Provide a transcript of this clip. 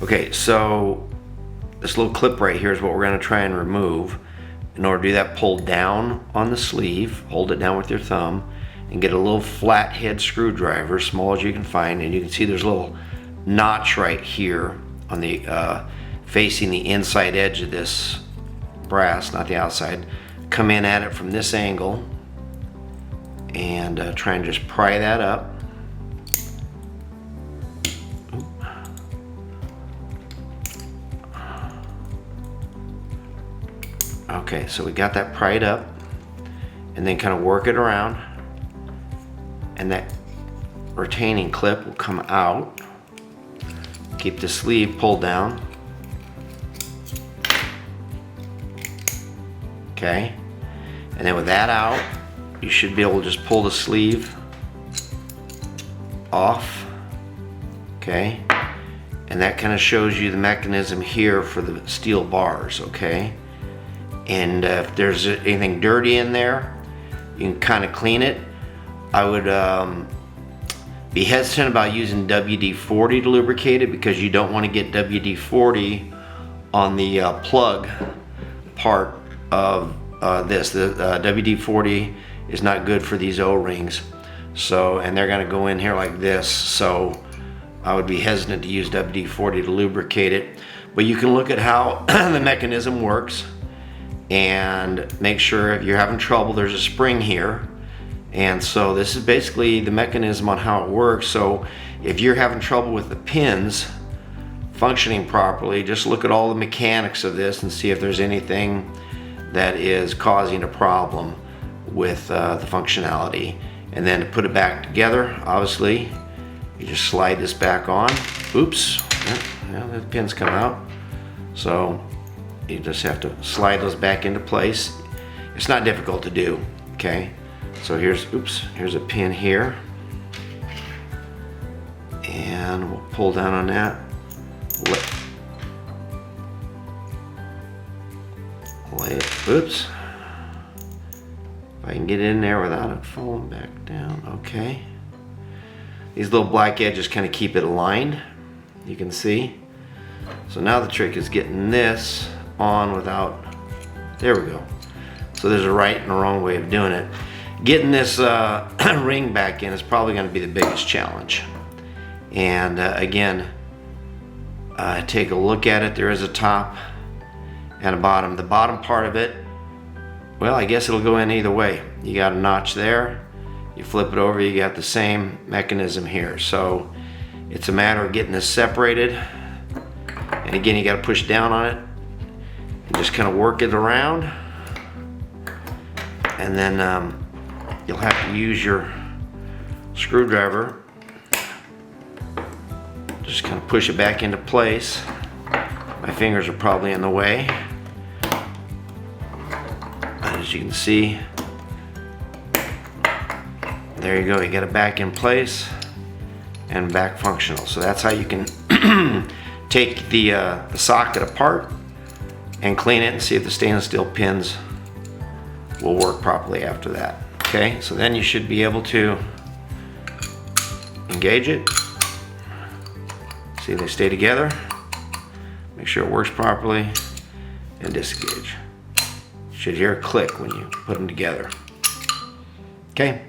Okay, so this little clip right here is what we're going to try and remove. In order to do that, pull down on the sleeve, hold it down with your thumb, and get a little flat head screwdriver, small as you can find, and you can see there's a little notch right here on the facing the inside edge of this brass, not the outside. Come in at it from this angle and try and just pry that up. Okay, so we got that pried up, and then kind of work it around, and that retaining clip will come out. Keep the sleeve pulled down. Okay, and then with that out, you should be able to just pull the sleeve off. Okay, and that kind of shows you the mechanism here for the steel bars. Okay, and if there's anything dirty in there, you can kind of clean it. I would be hesitant about using WD-40 to lubricate it, because you don't want to get WD-40 on the plug part of this. The WD-40 is not good for these O-rings, so, and they're going to go in here like this, so I would be hesitant to use WD-40 to lubricate it. But you can look at how the mechanism works and make sure if you're having trouble, there's a spring here. And so this is basically the mechanism on how it works. So if you're having trouble with the pins functioning properly, just look at all the mechanics of this and see if there's anything that is causing a problem with the functionality. And then to put it back together, obviously, you just slide this back on. Oops, yeah, the pins come out. So you just have to slide those back into place. It's not difficult to do, okay? So here's a pin here, and we'll pull down on that. Oops. If I can get in there without it falling back down, okay. These little black edges kind of keep it aligned, you can see. So now the trick is getting this on without, there we go. So there's a right and a wrong way of doing it. Getting this ring back in is probably going to be the biggest challenge. And again, take a look at it. There is a top and a bottom. The bottom part of it, well, I guess it'll go in either way. You got a notch there, you flip it over, you got the same mechanism here. So it's a matter of getting this separated. And again, you got to push down on it and just kind of work it around. And then you'll have to use your screwdriver, just kind of push it back into place. My fingers are probably in the way. As you can see, there you go, you get it back in place and back functional. So that's how you can take the socket apart and clean it and see if the stainless steel pins will work properly after that. Okay, so then you should be able to engage it. See, they stay together. Make sure it works properly, and disengage. You should hear a click when you put them together. Okay.